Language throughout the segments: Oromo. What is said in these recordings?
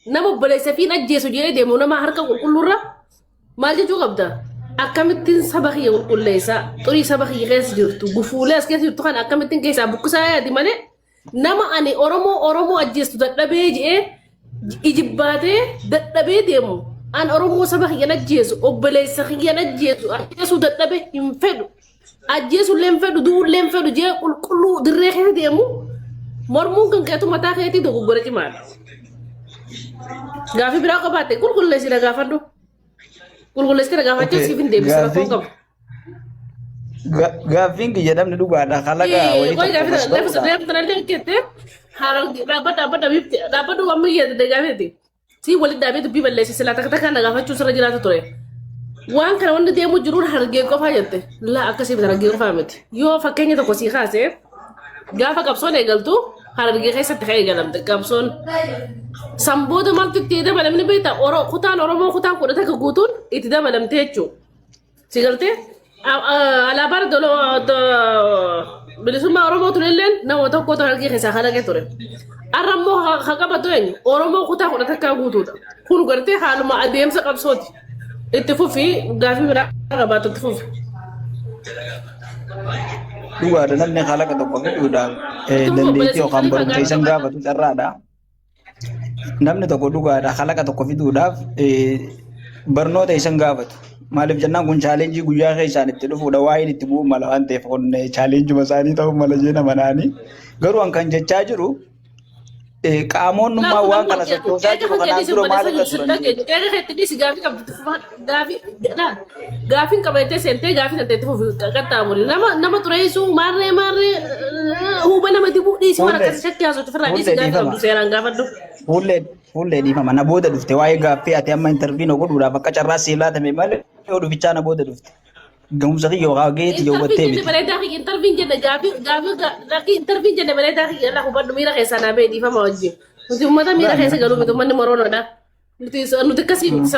nama obboleessa fi ajjeesu jedhee deemu nama harka qulqulluurra maal jechuu qabda akkamittiin saba kiyya qulqulleessa xurii saba kiyya keessa jirtu gufuulee as keessa jirtu kan akkamittiin keessaa bukkisaa yaadi malee nama ani oromoo ajjeestu dadhabee jedhee ijibbaatee dadhabee deemu an oromoo saba kiyya ajjeesu obboleessa kiyya ajjeesu dadhabee hin fedhu ajjeesu leen fedhu du'u leen fedhu jee qulqulluu dirree keessa deemu mormuun kan keetu mataa keetii dogoggora cimaadha. Gaafi biraa qabaate qulqulleessi na gaafadhu. Qulqulleessi na gaafachuu siif hin deebisa rakkoo qabu. Gaaffiin kiyya namni dhugaadha kalaqa wayii tokko. Gaafi tanallee keettee dhaabbadhu waan miyyate gaafeeti. Si walitti dhaabee dubbii balleessi silaa takka takka na gaafachuu sirra jiraatu ture. Waan kana wanti deemu jiruun hargee qofaa jette. Laa akkasii biti hargee qofaa miti. Yoo fakkeenya tokko sii kaasee gaafa qabsoon eegaltu hargee keessatti ka'ee eegalamte qabsoon. Samboota maaltu itti dabalamni beektaa kutaan Oromoo kutaan kudha takka guutuun itti dabalamte jechuudha. Si galtee alaabaan bilisummaa Oromoo tulilleen nama tokkotu hargee keessaa kalaqee ture. Har'a immoo haa qabatu eenyu Oromoo kutaa kudha takkaa guutuudha. Kun gartee haaluma adeemsa qabsooti. Itti fufii gaafii biraa qabaatu itti fufi. Dhugaadha namni kalaqa tokko fiduudhaan dandeettii yookaan barumsa isan gaafatu carraadha. Namni tokko dhugaadha kalaqa tokko fiduudhaaf barnoota isan gaafatu. Maaliif jennaan kun chaalenjii guyyaa keessaan itti dhufuudha waa'een itti bu'u mala waan ta'eef kun chaalenjii isaanii ta'uu mala jee nama naani. Garuu kan jechaa jiru qaamonnummaa waan kana sochoosaa jiru kanaan dura maal akka turan. Gaafiin qabatee seentee gaafii santeetti fufi qaxxaamuri. Nama xureessuu maarree huuba nama dibuu dhiisii waan akkasii shakkii haasoftu ofirraa dhiisii gaafii qabdu seeraan gaafadhu. Fuullee dhiifama na booda dhufte waa'ee gaaffii ati amma intarviinoo godhuudhaaf akka carraa siif laatame malee yoo dhufichaa na booda dhufte. Gahumsa kiyya yookaan geetii jawwattee miti. Intarviin jenne gaafii intarviin jenne bareedaa kiyya irraa hubadhu miira keessaa naa ba'e dhiifama wajjin. Nuti uummata miira keessa galuu miti uummanni moronoodha. Nuti akkasii miti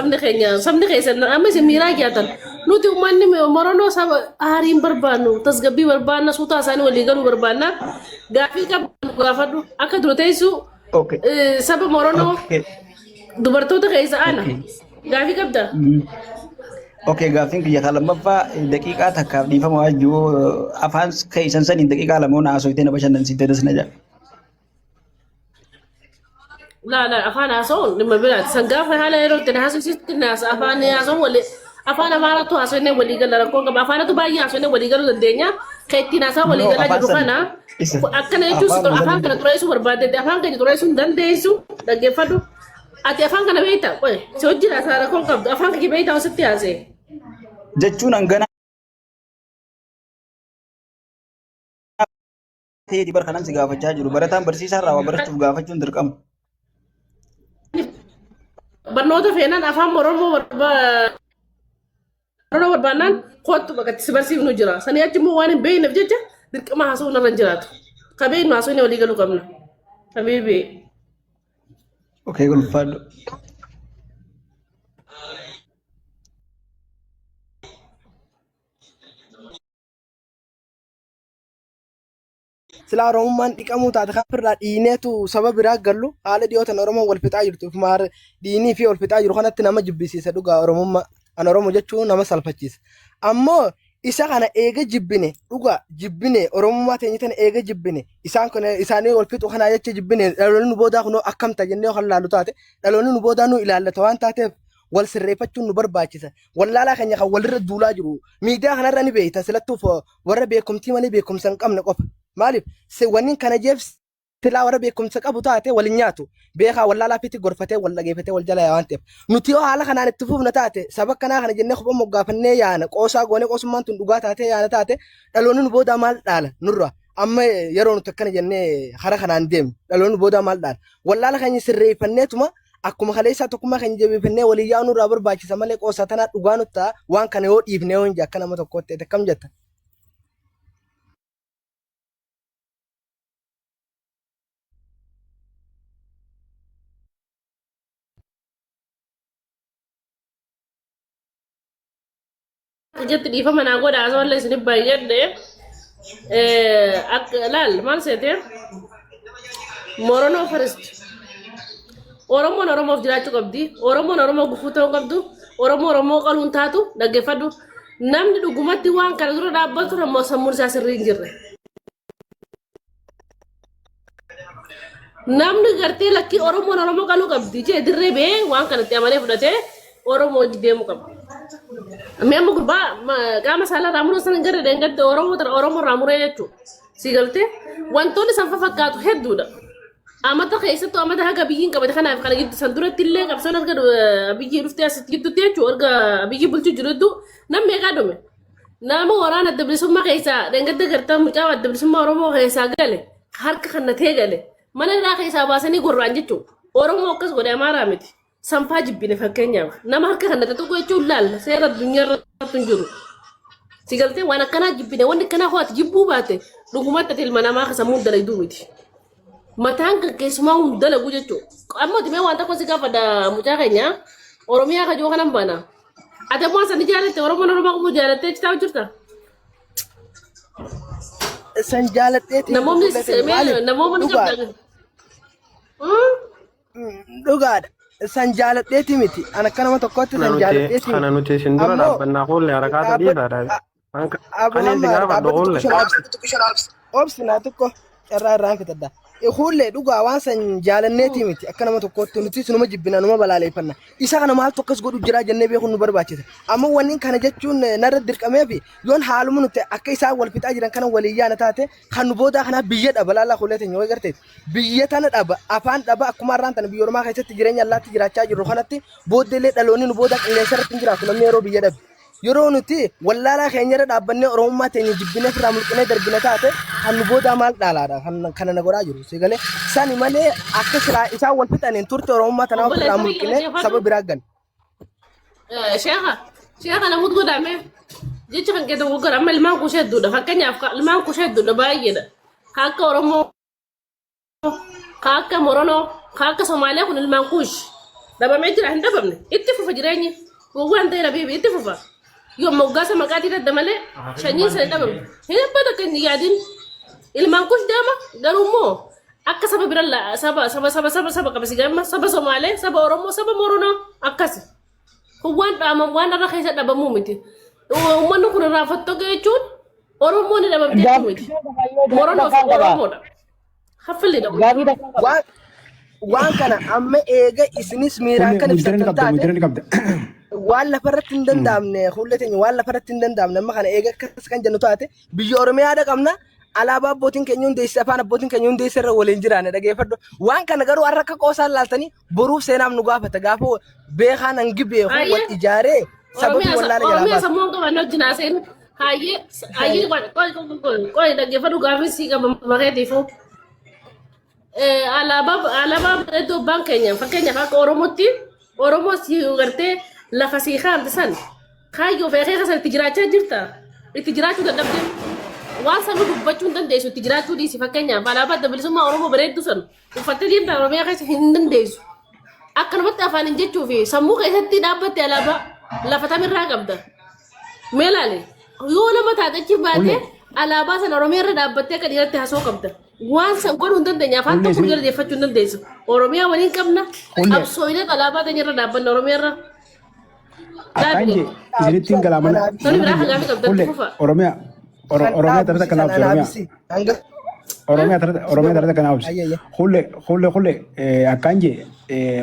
sabni keessa amma isin miiraa jaatan. Nuti uummanni moronoo saba aariin barbaannu tasgabbii barbaanna suutaa isaanii walii galuu barbaanna gaafii qabnu gaafadhu akka dura teessu saba moronoo dubartoota keessa ana gaafii qabda. Oke, gaafiin kiyya lammaffaa daqiiqaa takkaaf dhiifama waajjuu afaan keessan saniin daqiiqaa lama ona haasofitee na bashannansiiftee dasna jaa. La afaan haasa'uun dhimma biraati. San gaafa haala yeroo itti haasofsiisti afaan haasa'uun afaan amaaraatu haasofnee walii gala rakkoon qaba. Afaanatu baay'ee haasofnee walii galuu dandeenya. Kan ittiin haasa'aa walii galaa jiru kana akkana jechuun afaan kana xureessuu barbaadde afaan kana xureessuu hin dandeessu dhaggeeffadhu. Ati afaan kana beektaa? Qoy si hojii haasaa rakkoon qabdu afaan kana beektaa ositti haasa'e. Jechuun hangana ta'ee bar kanan si gaafachaa jiru barataan barsiisaa irraa waa barachuuf gaafachuun dirqama. Barnoota feenaan afaan Oromoo barbaannaan kootu bakka si barsiifnu jira. Sanii achi immoo waan hin beekneef jecha dirqama haasa'uun irra hin jiraatu. Kabeen haasa'uun walii galuu qabna. Habiibi. Okay, gulfaadhu. Sila Oromummaan dhiqamuu taate kan irraa dhiineetu saba biraa gallu haala dhiyootan Oromoon wal fixaa jirtuuf maar dhiinii fi wal fixaa jiru kanatti nama jibbisiisa dhugaa Oromummaa an Oromoo jechuun nama salphachiisa. Ammoo isa kana eega jibbine dhugaa jibbine Oromummaa teenya tana eega jibbine isaanii wal fixu kanaa jecha jibbine dhaloonni nu boodaa kunoo akkamta jennee kan laallu taate dhaloonni nu boodaa nu ilaallata waan taateef wal sirreeffachuun nu barbaachisa. Wallaalaa keenya kan walirra duulaa jiru miidiyaa kanarra ni beekta silattuuf warra beekumtii malee beekumsa hin qabne qofa. Maaliif wanni kana jeef silaa warra beekumsa qabu taate waliin nyaatu beekaa wallaalaa fiti gorfatee wal dhageeffatee wal jala waan ta'eef nuti yoo haala kanaan itti fufna taate saba kanaa kana jennee kophaa moggaafannee yaana qoosaa goonee qoosummaan tun dhugaa taatee yaana taate dhaloonni nu boodaa maal dhaala nurra amma yeroo nuti akkana jennee hara kanaan deemnu dhaloonni nu boodaa maal dhaala wallaala keenya sirreeffanneetuma akkuma kaleessaa tokkummaa keenya jabeeffannee walii yaa'uu nurraa barbaachisa malee qoosaa tanaa dhugaa nutti ta'a waan kana yoo dhiifnee yoo hin akka nama tokkotti akkam jetta. Jetti dhiifama naa godha asoolle isin baay'adde akka laal maal seete moronoo firist Oromoon Oromoof jiraachuu qabdi. Oromoon Oromoo gufuu ta'uu qabdu. Oromoo qaluun taatu dhaggeeffadhu. Namni dhugumatti waan kana dura dhaabbatu ammoo sammuun isaa sirrii hin jirre. Namni gartee lakkii Oromoon Oromoo qaluu qabdi jee dirree bee waan kanatti amalee fudhatee Oromoo deemuu qaba. Mee amma gurbaa qaama saalaa raamuroo sana gara deengatte Oromoo raamuree jechuudha. Si galtee wantoonni san fakkaatu hedduudha. Amata keessattuu amata haga biyyiin qabate kanaaf kana giddu san duratti illee qabsoon arga biyyi dhuftee asitti gidduutti jechuudha arga biyyi bulchuu jiru hedduu namni meeqaa dhume. Nama waraana adda bilisummaa keessaa deengatte gartaa mucaa adda bilisummaa Oromoo keessaa gale harka kannatee gale. Mana irraa keessaa baasanii gurraan jechuudha. Oromoo akkas godhe Amaaraa miti. Sampaa jibbine fakkeenyaaf. Nama harka kannate tokko jechuun laalla seera addunyaa irratti hin jiru. Si galtee waan akkanaa jibbine wanni akkanaa ho'aati jibbuu baate dhugumatti ilma namaa kan sammuu dalayduu miti. Mataan kan keessumaa dalagu jechuudha. Amma dimee waan tokko si gaafadha mucaa keenya Oromiyaa kajoo kanan bana. Ati ammoo sani jaalatte Oromoo kuma jaalattee citaa jirta. San jaalattee namoonni dhugaadha. San jaaladheeti miti. Ana akka nama tokkotti san jaaladheeti miti. Kana nuti isin dura dhaabbannaa fuullee harakaata dhiitaadha. Ani itti gaafadhu fuullee. Obsinaa tokko irraa irraan fitadda. Hullee dhugaa waan san jaalanneeti miti. Akka nama tokkotti nuti sunuma jibbina numa balaaleeffanna. Isa kana maaltu akkas godhu jira jennee beekuun nu barbaachisa. Amma wanni kana jechuun narra dirqamee fi yoon haaluma nuti akka isaan wal fixaa jiran kana walii yaana taate kan nu boodaa kana biyya dhaba laallaa hullee teenya yoo garteeti. Biyya tana dhaba afaan dhaba akkuma irraan tana biyya Oromaa keessatti jireenya allaatti jiraachaa jirru kanatti booddeelee dhaloonni nu booda qilleensa irratti hin jiraatu namni yeroo biyya dhabe. Yeroo nuti wallaalaa keenya irra dhaabbannee Oromummaa teenya jibbinee firaa mulqinee darbina taate kan nu boodaa maal dhaalaadha kana na godhaa jiru si galee sani malee akka siraa isaan wal fixaniin turte Oromummaa tanaa firaa mulqinee saba biraa gal. Sheekha namoota godhame jecha kan keessa goggoora amma ilmaan kuushee hedduudha fakkeenyaaf ilmaan kuushee hedduudha baay'eedha kan akka Oromoo kan akka Moronoo kan akka Somaaliyaa kun ilmaan kuush dhabamee jira hin dhabamne itti fufa jireenyi waan ta'e rabiibi itti fufa. Yoo moggaasa maqaatii dadda malee shanyiin sana dhabamu. Hin abbata kan yaadin ilmaan kuush deema garuu immoo akka saba bira saba qabasi gamma saba Somaalee saba Oromoo saba Moronoo akkasi. Waan dhaama waan irra keessa dhabamuu miti. Uummanni kun irraa fottoo jechuun Oromoo ni dhabamtee miti. Moronoo fi Oromoodha. Haffilli dhabu. Waan kana amma eega isinis miiraan kan ibsatan taate. Waan lafarratti hin danda'amne hullee teenya waan lafarratti hin danda'amne amma kana eega akkas kan jennu taate biyya Oromiyaa qabna alaabaa abbootiin keenya hundeessee afaan abbootiin keenya hundeessee irra waliin jiraanne dhageeffadhu waan kana garuu har'a akka qoosaan laaltanii boruuf seenaaf nu gaafata gaafa beekaan hangi beeku wal ijaaree sababii wallaala jalaa Oromiyaa sammuu qaban hojjinaa seen hayyee qoy dhageeffadhu gaafii sii qaba maqeetiifu. Alaabaa iddoo abbaan keenya fakkeenyaaf akka Oromootti Oromoo si gartee lafa sii kaa'amte san kaayyoo feekee kasan itti jiraachaa jirta itti jiraachuu dadhabdee waan sanuu dubbachuu hin dandeessu itti jiraachuu dhiisi fakkeenyaaf alaabaa adda bilisummaa Oromoo bareeddu san uffattee deemta Oromiyaa keessa hin dandeessu akkanumatti afaan hin jechuu fi sammuu keessatti dhaabbatte alaabaa lafa tamirraa qabda mee ilaale yoo lama taatechi baate alaabaa san Oromiyaa irra dhaabbattee akka dhiiratti hasoo qabda waan san godhuu hin dandeenya afaan tokko jala deeffachuu hin dandeessu Oromiyaa waliin qabna absooyinat alaabaa teenya irra dhaabbanna Oromiyaa irra. Akanje isinitti galamana Oromiyaa tarata kanaaf Oromiyaa tarata kanaaf hulle akanje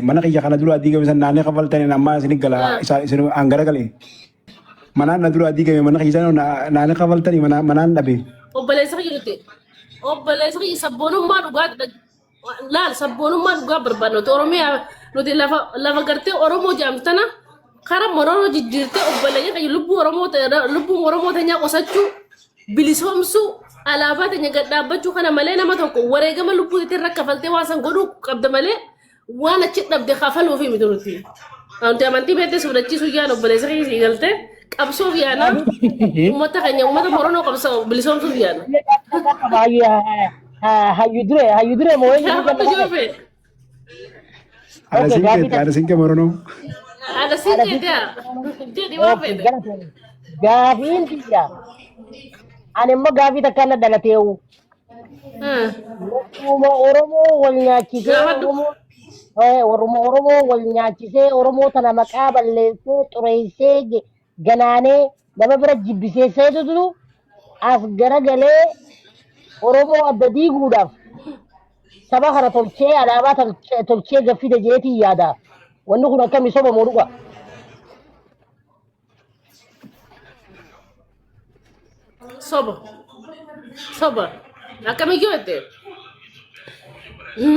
mana kiyya kana dura adiga bisan naannee kafaltanii amma isin gala isin angara galee manaan na dura adiga mana kiyya naannee kafaltanii manaan dhabe. Obboleessa kiyya sabboonummaa dhugaa laal sabboonummaa dhugaa barbaadna Oromiyaa nuti lafa gartee Oromoo jaamtana. Karam Moronoo jijjiirtee obboleeyyan kan lubbuun Oromoo teenyaa qusachuu bilisoomsuu alaabaa teenya gad dhaabbachuu kana malee nama tokko wareegama lubbuu itti irra kafaltee waan san godhuu qabda malee waan achi dhabde kafaluufi miti nuti. Wanti amantii beektee fudhachiisuu yaan obboleessa keessa galtee qabsoof yaana uummata keenya uummata Moronoo qabsoo bilisoomsuuf yaana. Hayyu dure moo Ada singke Moronoo. Ada singke dia. Jadi apa itu? Gaafiin dia. Ani immoo gaafii takka na dhalateewu. Oromoo wal nyaachisee Oromoo wal nyaachisee Oromoo tana maqaa balleessee xureessee ganaanee nama bira jibbiseesseetu as garagalee Oromoo adda diiguudhaaf saba kana tolchee alaabaa tolchee gaffide jeetii yaada. Wanni kun akkami soba moo dhuga? Soba. Soba. Akkamiyyuu jettee.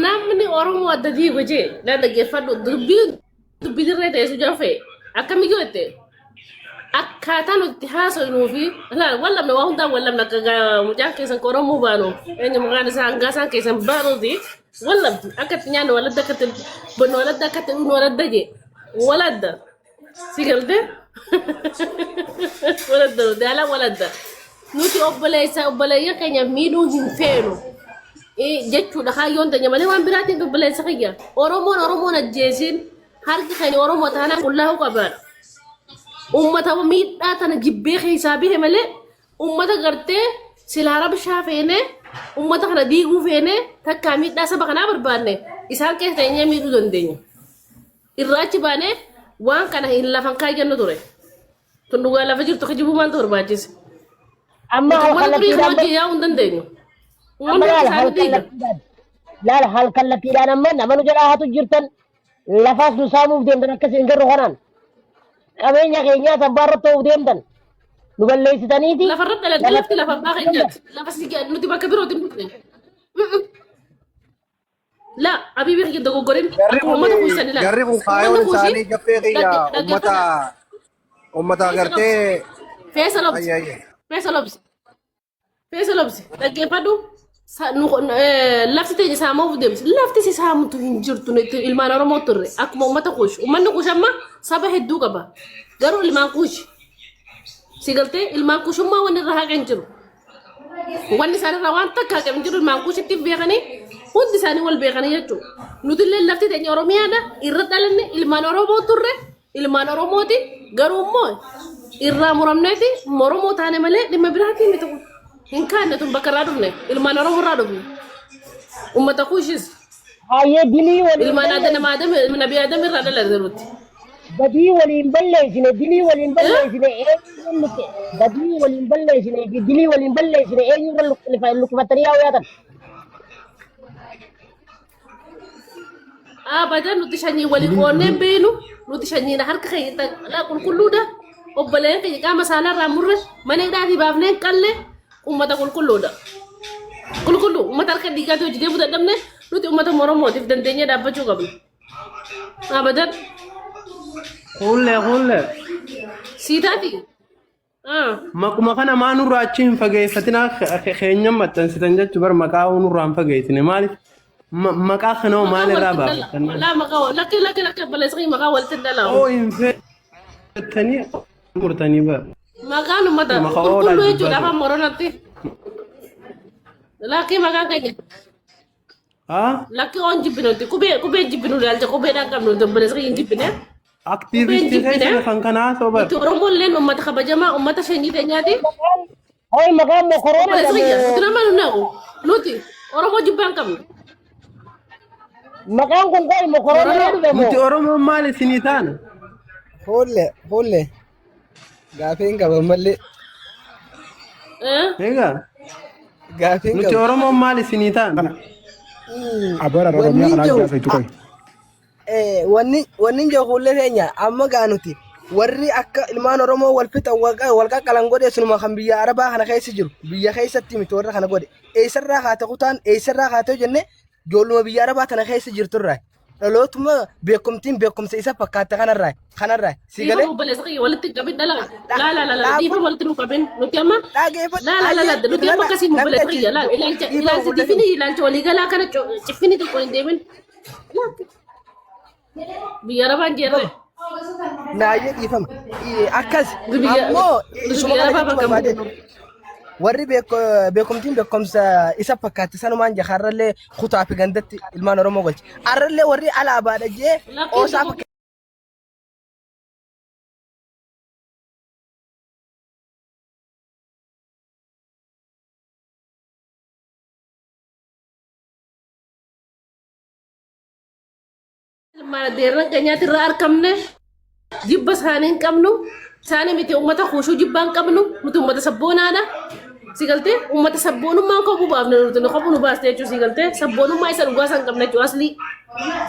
Namni Oromoo adda diigu jee na dhaggeeffadhu dubbii dirree teessu jaafee akkamiyyuu jettee. Akkaataa nuti haasofnuu fi wallamna waa hundaan wallamna akka mucaan keessan ka Oromoo baanu eenyu maqaan isaa hangaa isaan keessan baanuuti wallamti akka itti nyaannu waladda akka itti bonnu waladda akka itti dhugnu waladda jee waladda si galtee waladda daalaan waladda nuti obboleeyyan keenya miidhuu hin feenu jechuudha kaayyoon teenya malee waan biraatiin obboleessa kiyya Oromoon ajjeesiin harki keenya Oromoo taanaan qullaa'uu qabaadha. Ummata miidhaa tana jibbee keessaa bihe malee ummata gartee silaa rabshaa feene ummata kana diiguu feene takkaa miidhaa saba kanaa barbaanne isaan keessa teenyee miidhuu dandeenya. Irraachi baanee waan kana hin lafan kaayyannu ture. Tun dhugaa lafa jirtu kijibuu maaltu barbaachise? Amma halkallattiidhaan hojii yaa'uu hin dandeenyu. Laala halkallattiidhaan amma nama nu jalaa hatu jirtan lafaas nu saamuuf deemtan akkasii hin garuu kanaan. Qabeenya keenyaa sabbaarra ta'uuf deemtan nu balleessitaniiti. Lafarra dalagaa lafti lafa abbaa keenyaati. Lafa nuti bakka birootiin dhufne. La abiibii kiyya dogoggorin akkuma uummata kuusan ilaala. Jarri kun kaayoon isaanii gaffee kiyya uummata agartee. Feesa lobsi. Dhaggeeffadhu. Lafti teenya saamuuf deemsi. Lafti si saamutu hin jirtu ilmaan Oromoo turre akkuma uummata kuushi. Uummanni kuushi amma saba hedduu qaba. Garuu ilmaan kuushi. Si galtee ilmaan kuushummaa wanni irraa haqa hin jiru. Wanni isaanirraa waan takka haqa hin jiru ilmaan kuushitti beekanii hundi isaanii wal beekanii jechuudha. Nuti illee lafti teenya Oromiyaadha irra dhalanne ilmaan Oromoo turre ilmaan Oromooti garuu immoo irraa muramneeti Oromoo taane malee dhimma biraatiin miti kun. Hin kaanne tun bakka irraa dhufne ilmaan Oromoo irraa dhufne. Uummata kuushis. Hayyee dilii waliin ilmaan adda nama nabi Adam irraa dhalate nuti. Badii waliin balleessine dilii waliin balleessine badii waliin balleessine dilii waliin balleessine eenyurra lukkifattanii yaa yaatan. Abadan nuti shanyii walii qoonneen beenu nuti shanyiin harka keenya qulqulluudha. Obboleen keenya qaama saalaarraa murre mana hidhaatii baafneen qallee ummata qulqulluudha. Qulqullu ummata harka dhiigaatti hojii deemuu dadhabne nuti ummata Oromootiif dandeenyee dhaabbachuu qabna. Abadan. Hulle. Siitaati. Maquma kana maa nurraa achi hin fageeffatinaa keenyan maxxansitan jechuun bar maqaa nurraa hin fageessine maaliif maqaa kanoo maalirraa baafatan? Laa maqaa lakki balleessanii maqaa walitti dhalaa. Oo hin fe'atanii murtanii bara. Maqaan ummata qulqulluu jechuudha afaan Oromooti. Lakki maqaan keenya. Lakki oon jibbinooti qubee jibbinuu ilaalcha qubeedhaan qabnu balleessanii hin jibbine. Aktiivistii keessa kan kanaa sobar. Oromoon illee uummata kabajamaa uummata shanyii keenyaati. Hoy maqaan mokoroona nuti nama nuti Oromoo jibbaan qabnu. Maqaan kun qoy mokoroona dhufe Nuti Oromoon maal isinii taana? Hoolle. Gaaffiin qaba mallee. Egaa. Gaaffiin Nuti Oromoon maal isinii taana? Abara Oromiyaa kanaa gaafeetu qoy. Wanni jookullee teenya amma gaanuti warri akka ilmaan Oromoo wal fixan wal qaqqalan godhe sunuma kan biyya Arabaa kana keessa jiru biyya keessatti miti warra kana godhe eessarraa haate kutaan eessarraa haate jenne ijoolluma biyya Arabaa tana keessa jirturraa dhalootuma beekumsa isa fakkaata kanarraa si galee walitti qabin dhala dhiifa walitti nu qabin nuti amma nuti amma akkasii nu balleessa ilaalcha difini ilaalcha waliigalaa kana ciffini tokko hin deemin biyya Arabaan jirre. Naayyee dhiifama. Akkas ammoo warri beekumsa isa fakkaatti sanumaan jaharrallee kutaa fi gandatti ilmaan Oromoo galche. Arrallee warri alaabaadha jee oosaa mara deerran keenyaatti irraa argamne jibba isaanii hin qabnu isaanii miti uummata kuushuu jibbaa hin qabnu nuti uummata sabboonaadha sigaltee uummata sabboonummaan kopuu baafne nuti kopuu nu baaste jechuun sigaltee sabboonummaa isa dhugaa isaan qabne jechuun aslii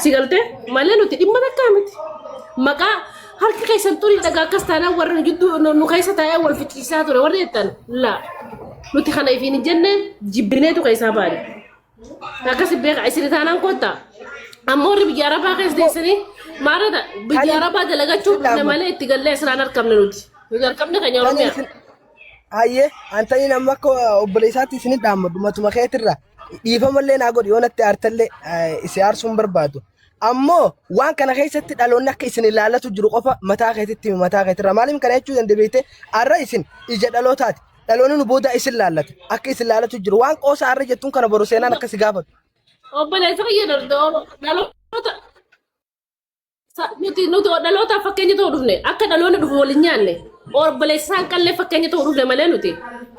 sigaltee malee nuti dhimma takkaa miti maqaa harki keessan turii dhagaa akkas taanaan warra jidduu nu keessa taa'ee wal ficciisaa ture warri jettan laa nuti kana ifiin hin jenne jibbineetu keessaa baane akkasi beeka isin taanaan kottaa ammoo warri biyya arabaa keessa deessanii maalidha biyya arabaa dalagachuun malee itti gallee isaan argamne nuti argamne keenya oromiyaa. Hayyee antanii nama akka obboleessaatti isin dhaammadhu matuma keetirra dhiifamallee naa godhi yoo natti aartallee isi aarsuun barbaadu. Ammoo waan kana keessatti dhaloonni akka isin ilaallatu jiru qofa mataa keetitti mataa keetirra maaliif kana jechuu dandeebiite arra isin ija dhalootaati dhaloonni nu booda isin laallatu akka isin ilaallatu jiru waan qoosa arra jettuun kana boru seenaan akka si gaafatu. Obboleessa kiyya dhaloota nuti dhaloota fakkeenya ta'uu dhufne akka dhaloonni dhufu waliin nyaanne obboleessa isaan qallee fakkeenya ta'uu dhufne malee nuti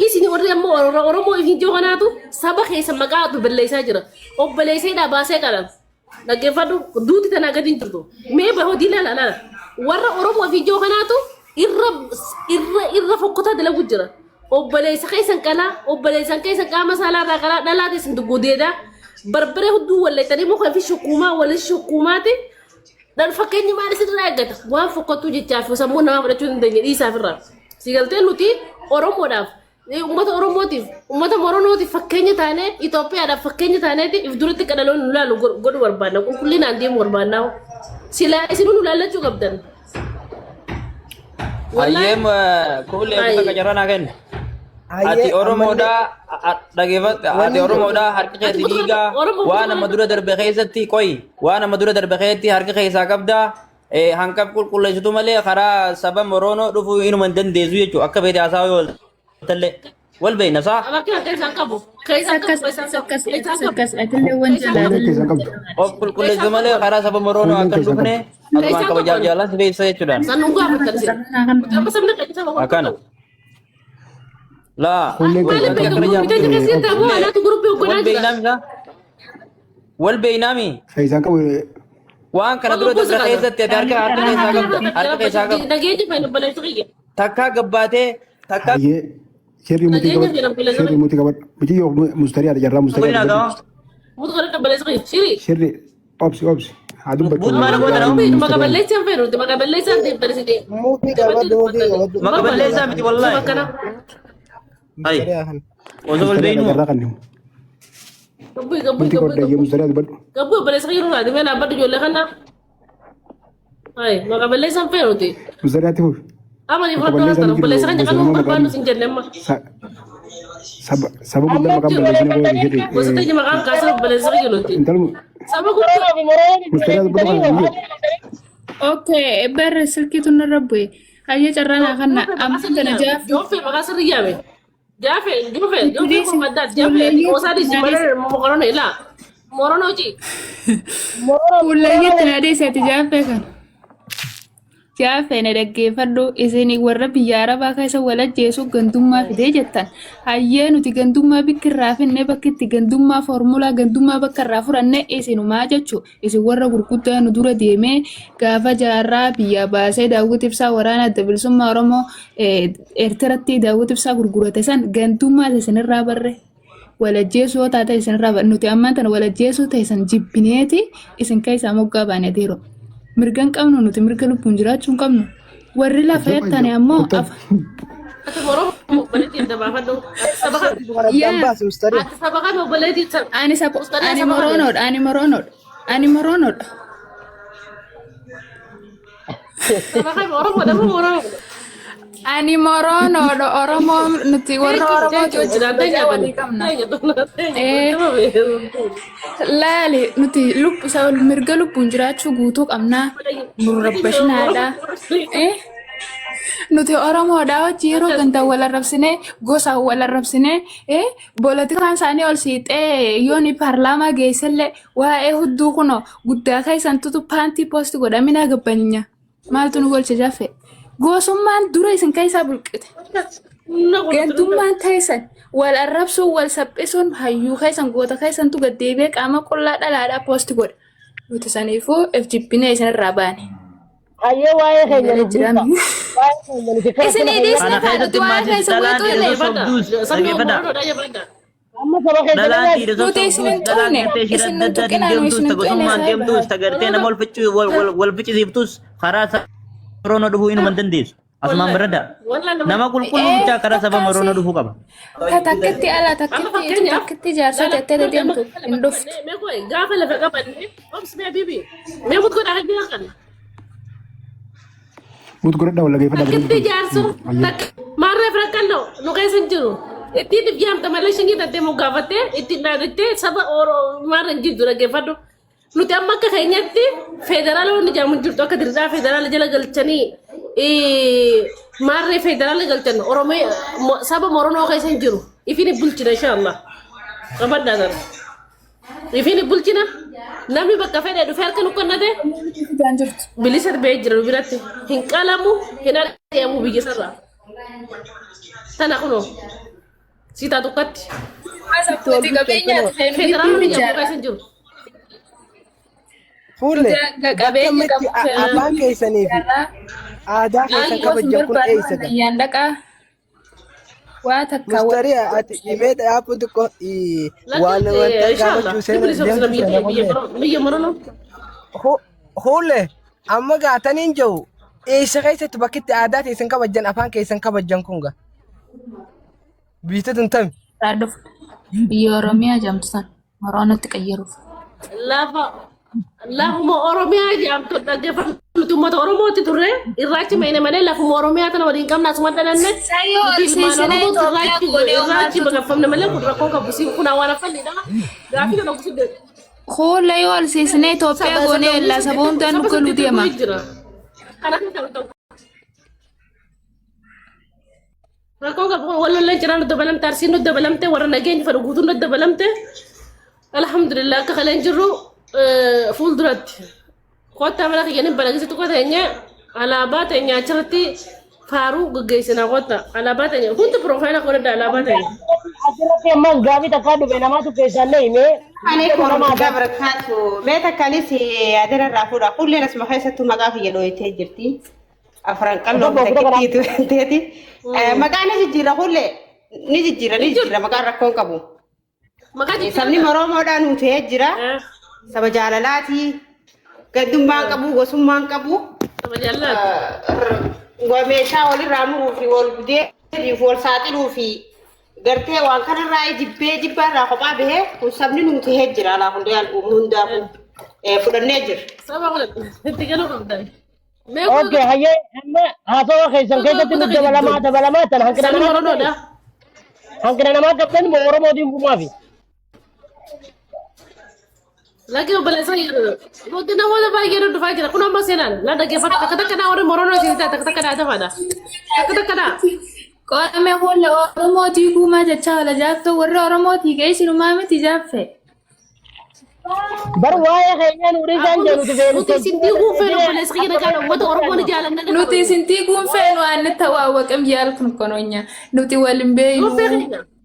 isin warri ammoo oromoo ifiin jooganaatu saba keessa maqaa balleessaa jira obboleesseedhaa baasee qalan. Dhaggeeffadhu duuti tanaa gadi hin jirtu mee bahoodii laala warra oromoo fi ijoo kanaatu irra fokkotaa dalagu jira obboleessa keessan qalaa obboleessan keessan qaama saalaarraa qalaa dhalaati isin duggudeedha barbaree hudduu walleettanii muka fi shukkuumaa waliin shukkuumaati dhan fakkeenyi maal isinirraa eeggata waan fokkottuu jechaaf sammuu namaa fudhachuu hin dandeenye dhiisaaf irraa sigaltee nuti oromoodhaaf ummata oromootiif ummata moronootiif fakkeenya taanee Itoophiyaadhaaf fakkeenya taaneeti if duratti qadaloon nu laalu godhu barbaadna qulqullinaan deemu barbaadna silaa isin nu laallachuu qabdan. Ayyeem kuulee kuta qacarranaa kenna. Ati Oromoodha dhageeffadha ati Oromoodha harka keetti dhiigaa waan amma dura darbe keessatti qoyi waan amma dura darbe keessatti harka keessaa qabdaa hanqaf qulqulleessitu malee karaa saba Moronoo dhufuu inuma hin dandeessu jechuudha akka beekte haasaa yoo talle wal beeyna saa. Of qulqulleessitu malee karaa saba Moronoo akka hin dhufne asumaan kabajaaf jaallan si beeksisa jechuudhaan. Akkana. لا والبينامي وان كان دولة الرئيسة تدارك تكا قباتي تكا شري موتي قبات بيجي يوم مستري على جرام مستري شري أوبس هادو بتقول ما قبل ليش فينو ما قبل ليش أنت بريسيدي ما قبل ليش أنت والله Hai. Untuk lebih nu. Gabu boleh sekali rumah. Di mana apa tu jual kan? Hai, maka boleh sampai roti. Mustari hati hu. Apa ni kalau tu boleh sekali jangan lupa bantu sinjen lemah. Sabu kita makan boleh sini boleh jadi. Maksudnya makan kasar boleh sekali roti. Intalu. Sabu kita. Mustari hati boleh. Okay, berselki tu narabu. Ayo cara nak kan? Amsi kena jawab. Jawab makasih ria be. Jafe komadat jafe osadi sibare mokoro nela morono ji Ulagi tanade seti jafe kan jafe ne dhaggeeffadhu isini warra biyya arabaa keessa wala jeesu gandummaa fidee jettan hayyee nuti gandummaa bakka irraa finne bakka itti gandummaa foormulaa gandummaa bakka irraa furanne isinumaa jechu isin warra gurguddaa nu dura deemee gaafa jaarraa biyya baasee daawwit ibsaa waraana adda bilisummaa oromoo eertiratti daawwit ibsaa gurgurate san gandummaa isinirraa barre wala jeesu yoo taate isinirraa barre nuti ammaan tana wala jeesu ta'e jibbineeti isin keessaa moggaa baane deero. Mirgan qabnu nuti mirga lubbuun jiraachuun qabnu warri lafa jettane ammoo afa. Ani moronoodha. Ani moronoodha Oromoo nuti warra Oromoo wajjin walii qabna. Laali nuti mirga lubbuun jiraachuu guutuu qabnaa nurrabbashinaadha. Nuti Oromoodhaa wajjin yeroo ganda wal arrabsine gosa wal arrabsine boolatikaan isaanii ol siixee yooni paarlaamaa geessallee waa'ee hudduu kunoo guddaa keessan tutu paantii poosti godhamina gabbaninya maaltu nu golcha jaffe. Gosummaan dura isin keessaa bulqite. Gandummaan ta'isan wal arrabsuun wal saphisuun hayyuu keessan goota keessantu gaddeebi'ee qaama qullaa dhalaadhaa poosti godha. nuti saniifuu FGPne isin irraa baane. Hayyee waa'ee keenya Gara nuuf jiran. dubbaa. Waa'ee keenya nuti Isinii dhiisna kaadhutu waa keessa buutu illee. amma saba keessa Dalaan galee dhiirota Nuti isin hin dalaan tuqne. gartee isheen Isin adda nu addaatiin tuqinaa nu deemtus isin hin gosummaan tuqne deemtus saayiba. gartee nama wal ficcisiiftus karaa Oromoo dhufuu inuma hin dandeessu. Asumaan biradda. Nama qulqulluu bichaa karaa saba Oromoo dhufuu qaba. Takkitti ala takkitti jaarsa jettee deemtu hin dhuftu. Gaafa lafa qabanne obsi bibi mee mut godha kan jiran kana. Mutu godhadha wal lageeffadha. Takkitti jaarsu maarree firakkannoo nu keessa hin jiru. Ittiin ibjaamta malee shingii tattee muggaafattee ittiin dhaadattee saba maarra hin jirtu dhaggeeffadhu. Nuti amma akka keenyatti federaala wanni jaamu jirtu akka diriiraa federaala jala galchanii maarree federaala galchan saba Oromoo keessa hin jiru. Ifini bulchina inshallah. Qabaddaa sana. Ifini bulchina namni bakka fedhe dhufee harka nu kennate bilisa ba'ee jira biratti hin qalamu hin ari'amu biyya sarara. Tana kunoo siitaa tokkotti federaala biyya keessa hin jiru. Fuulle akkamitti afaan keessanii fi aadaa keessan kabajan kun eessa gala? Yaan dhaqaa. Waa takka Mustarii ati dhibee dhaabbu xiqqoo waan wanta gaafachuu Biyya Oromoo. Fuulle amma gaataniin jiru eessa keessatti bakkitti aadaa keessan kabajan afaan keessan kabajan kun ga? Biitatu tami. biyya Oromiyaa jamtu san Oromotti qayyaruuf. Lafuma Oromiyaa jaamtu dhaggeeffatu uummata Oromooti turre irraachi meene malee lafuma Oromiyaa tana waliin qabna asuma dhananne irraachi baqaffamne malee kun rakkoo qabu si kun waan affalleedha gaafii kana gusidde Kuulee yoo alsiisnee Itoophiyaa goonee illaa saboontaan nuka nu deema. Rakkoo qabu walloleen jiraan nu dabalamte arsiin nu dabalamte warra nageenya fadhu guutuun nu dabalamte alhamdulillah akka kaleen jirru fuulduratti kottaa mana kiyyanin balagisi tokko teenya alaabaa teenya achirratti faaruu gaggeessinaa kotta alaabaa teenya hundi piroofaayila godhadha alaabaa teenya. asirratti ammas gaafii takkaa dhufe namaatu keessaan himee Alaikum warahmatullahi wabarakatuh. Meta kanis adara rafuudha. Kulleen asuma keessattu maqaa kiyya dhooyitee jirti. Afran qalloo takkiitu teeti. Maqaan ni jijjiirra kullee ni jijjiirra maqaan rakkoon qabu. Sabni Oromoodhaan nuufee jira. Saba jaalalaati. Gaddummaan qabu, gosummaan qabu. Meeshaa walirraa muruu fi wal gudeef wal saaxiluu fi gartee waan kanarraa jibbaarraa kophaa bahee kun sabni nuti jira alaa hundaa kun fudhannee jira. Itti galuu qabdan. Oke, hayyee amma haasawa keessan keessatti nu dabalamaa tan hanqina namaa qabdan moo Oromootiin bumaafi. Lagi obboleessa nuti namoota baay'ee dhufaa jira kun amma seenaan la dhaggeeffatu takka takka naa warri Oromoo siisaa takka takka naa tafaadha. Takka takka naa. Qoodame kuulee Oromootii guumaa jechaa wala jaaffe warri Oromootii geessinumaa miti jaaffe. Bar waa'ee keenya nu dhiisaan jedhu Nuti sintii guufeen obboleessa kiyya kan uummata Oromoo ni jaalanna. Nuti sintii guunfeen waan ni ta'aa waqam yaal kun kononya nuti waliin beeynu.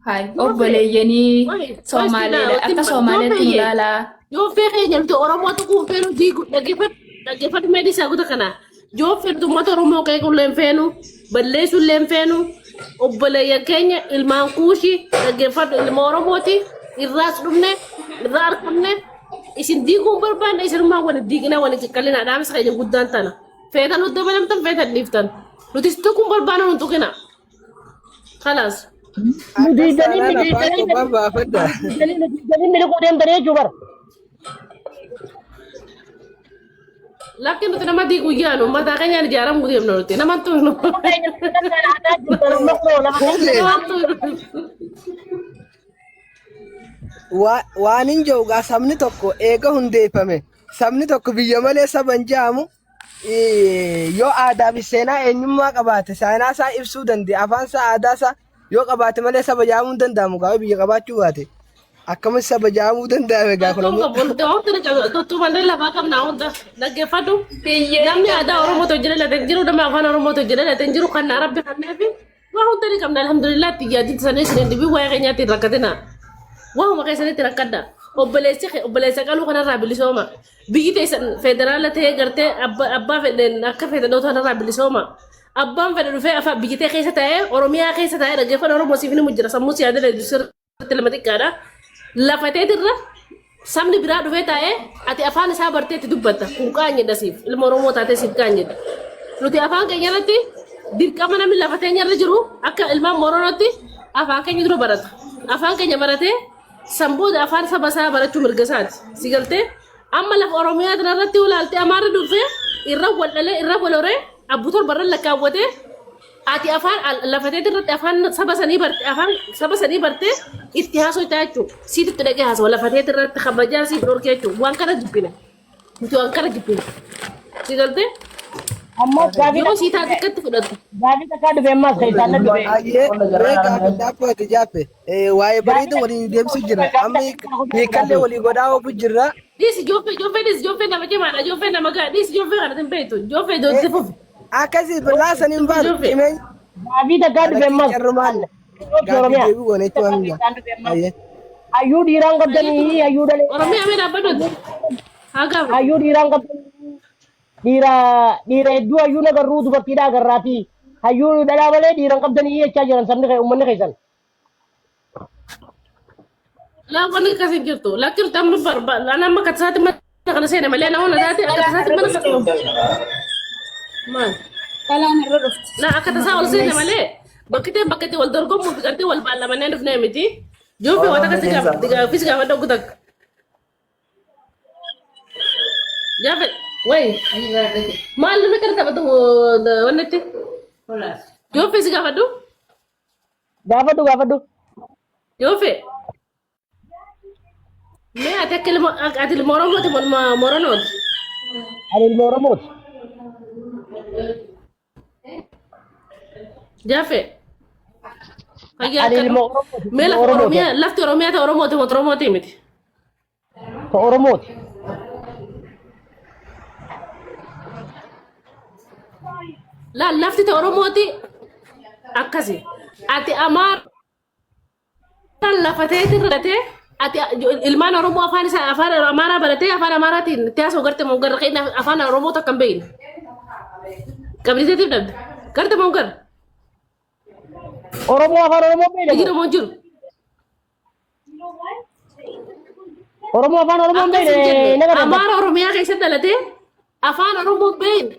Hai obboleeyyanii Somaaleedha akka Somaaleetti ilaalaa. Yoo feekee nyamte Oromoo tokko feenu diigu dhaggeeffatu meedisaa guuta kana. Yoo feetu uummata Oromoo qeequlleen feenu balleessulleen feenu obboleeyyan keenya ilmaan kuushi dhaggeeffatu ilma Oromooti irraas dhumne irraa argamne isin diiguun barbaanne isinummaa waliin diigina waliin qiqqallina dhaamsa keenya guddaan tana. Feetan nuti dabalamtan feetan dhiiftan. Nuti tuquun barbaanne nu tuqina. Kalaas. Nudiidanii miliquu deemtanii jechuu bara. Lakki nuti nama diiguu yaanu mataa keenyaan ijaaramuu deemna nuti nama tuunu. Waan hin jirugaa sabni tokko eega hundeeffame sabni tokko biyya malee saba hin jaamu yoo aadaa fi seenaa eenyummaa qabaate seenaa isaa ibsuu danda'a afaan isaa aadaa isaa yoo qabaate malee saba jaamuu hin danda'amu gaa biyya qabaachuu baate akkamitti saba jaamuu danda'ame gaa kun ammoo. Tuttuumallee lafaa qabnaa hunda dhaggeeffadhu. Namni aadaa Oromootu hojjetan jiru nama afaan Oromootu hojjetan jiru kan Arabbi kanneefi waa hunda ni qabna alhamdulillah itti yaadinti sanee isin dhibii waa'ee keenyaatti hin rakkatina. Waa'uma keessanitti rakkadda. obboleessa qaluu kanarraa bilisooma. Biyyi teessan federaala ta'ee gartee abbaa fedhan akka fedhannoo kanarraa bilisooma. Abbaan fedha dhufee afaan biyyi ta'e keessa taa'ee Oromiyaa keessa taa'ee dhaggeeffannaa Oromoo siif ni mujjira sammuu si yaadala sirriitti lama xiqqaadha. Lafateetirra sabni biraa dhufee taa'ee ati afaan isaa barteetti dubbatta kun qaanyedha siif ilma Oromoo taatee siif qaanyedha. Nuti afaan keenya irratti dirqama namni lafatee nyarra jiru akka ilmaan Moronootti afaan keenya dura barata. Afaan keenya baratee sambooda afaan saba isaa barachuu mirga isaati. Si galtee amma lafa Oromiyaa irratti ulaaltee amaarri dhufee irra waldhalee irra waloree abbutor barran lakkaawwatee ati afaan lafatee irratti afaan saba sanii bartee itti haasofta jechuudha. Siititti dhaqee haasawaa lafatee irratti kabajaa siif dhorkee jechuudha. Waan kana jibbina. Nuti waan kana jibbina. Si galtee? Amma Yoo sii taate akkatti fudhatu. gaafi takkaa dhufe ammas kan isaan dhufe. Ayyee gaafi daappooti jaappe waa'ee bareeda walii deemsu jira amma hiikallee walii godhaa ofu jirra. Dhiisi jooffee nama cimaadha jooffee nama gahaa dhiisi jooffee kana hin beektu jooffee iddootti fufi. Akkasii laasan hin baanu cimeen Gaafi takkaa dhufe ammas. carrumaan gaafi deebii goonetti waan ayyee. Hayyuu dhiiraan qabdanii hayyuu dhalee. Oromiyaa mee dhaabbadhu. Haa gaafa. Hayyuu dhiiraan qabdanii dhiira hedduu hayyuu nagarruu dubartiidhaa agarraati. Hayyuu dhalaa malee dhiiraan qabdanii jechaa jiran sabni uummanni keessan. Laa wanni akkas hin jirtu. Lakkirtu amma barbaada. Amma akka tasaatti mana kana seene malee namoonni taate akka tasaatti mana seene. Maal? Kalaan irra dhufti. Laa akka tasaa ol seene malee bakkitee wal dorgomuu fi gartee wal baallamannee dhufnee miti. Jooffee waan akkasii gaafis gaafa dhoggu takka. Jaafe wayi maal nama kana taphatu wannetti? Jooffee si gaafadhu? Gaafadhu. Jooffee. Mee ati akka ilma Oromooti Moronooti? Ani ilma Oromooti. Jaafe. Ani ilma Oromooti. Mee lafa Oromiyaa lafti Oromiyaa ta'e Oromooti moo Oromooti miti? Ta Oromooti. Lafti ta'e Oromooti akkasi. Ati Amaara lafatee irratee ati ilmaan Oromoo afaan isaa afaan Amaaraa baratee afaan Amaaraatiin itti haasa'u garte moo garra qe'ina afaan Oromoo takka hin beekne. Qabilisetiif dhabde. Garte moo garra? Oromoo afaan Oromoo beekne. Jira moo jiru? Oromoo afaan Oromoo beekne. Amaara Oromiyaa keessatti dhalatee afaan Oromoo beekne.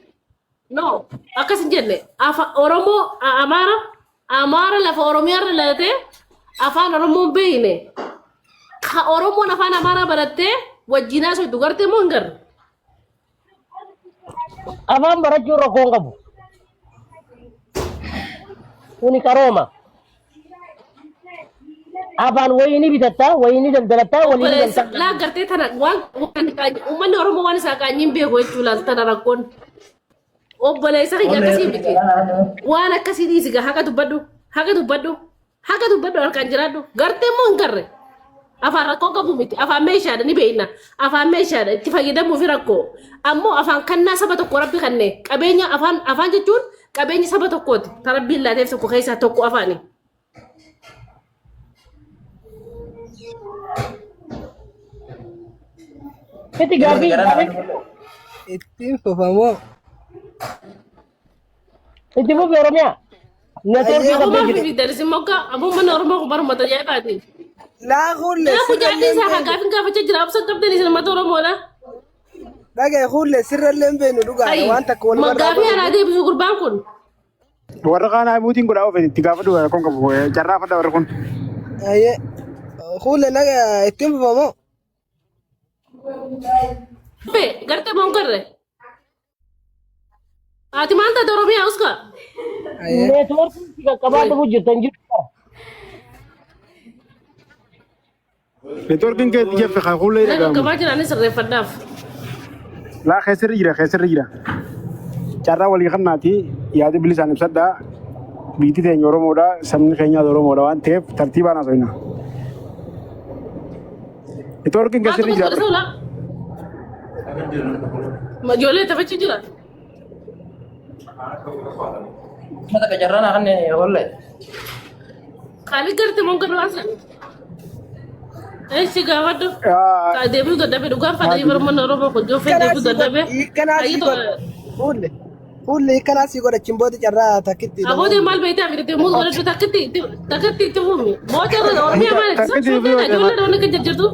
No, akkas hin jenne. Oromoo Amaara lafa Oromiyaa irra dhalatee afaan Oromoo beekne. Ka Oromoon afaan Amaaraa barattee wajjinaa sochii gartee moo hin garre? Afaan barachuu rakkoo hin qabu. Kuni qarooma. Afaan wayini bitatta, wayini daldalatta, wayini daldalatta. Laa gartee tana waan uummanni Oromoo waan isaa qaanyiin beeku jechuu laaltana rakkoon. Obboleessa kiyya akkasii miti. Waan akkasii dhiisiga haqa dubbadhu harkaan jiraadhu gartee moo hin garre? Afaan rakkoo qabu miti. Afaan meeshaadha ni beekna. Afaan meeshaadha itti fayyadamuu fi rakkoo. Ammoo afaan kannaa saba tokko rabbi kannee qabeenya afaan jechuun qabeenya saba tokkooti. Ta rabbiin laateef tokko keessaa tokko afaani. Itti gaafii. Ittiin fufamoo. Itti fufi Oromiyaa. Neetwoorkii Abumaa qabdee fi jire. fiidalis immoo abumaa Oromoo kun barumata jaabaati. Laa hullee Kanaafuu jaadii isaa haa gaafin gaafachaa jira. Absa qabdanii sin mata Oromoodha. dhagaye hullee sirrallee hin beeknu dhugaadha waan takka wal Gaafii haraa deebisu gurbaan kun. warra kaanaa buutiin godhaa ofe itti gaafadhu kun qabu carraa fadha warra kun. Ayyee hullee naga ittiin fufamoo. Gartee moo hin garre? Ati maal taate Oromiyaa uska? Neetwoorkii qaqqabaa dhufu jirtan jirtu. Neetwoorkiin kee jeffe kan hullee dhagahamu. Gabaa jiraanis sirreeffadhaaf. Laa keessarri jira. Carraa walii kannaati yaada bilisaan ibsadhaa. Biyyi teenya Oromoodha sabni keenyaas Oromoodha waan ta'eef tartiibaan haasofna. Neetwoorkiin keessarri jira. Ijoollee taphachuu jira. Mata kajarraan akan holle. Kali gartee moo hin garre waan sana? Eessi gaafadhu. Deebi'uu dadhabee dhugaan fadhanii morma Oromoo kun joofee deebi'uu dadhabee. Fuulli kanaa si godhachiin booda carraa takkitti. Aboodii maal beektaa fidate muuz godhachuu takkitti itti fuumi. Moota Oromiyaa maal itti sassooteedha ijoollee doonii kan jajjartu.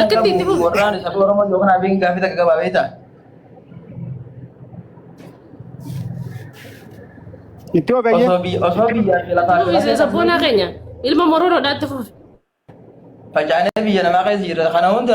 Takkitti itti fuumi. Warraan isa Oromoo yookaan abiin gaafii takka qabaa beektaa? Itti obeeyye. Osoo biyyaa fi lataa. Sabboonaa keenya ilma morooroodhaatti fuufi. Facaanee biyya namaa keessa jira kana hunda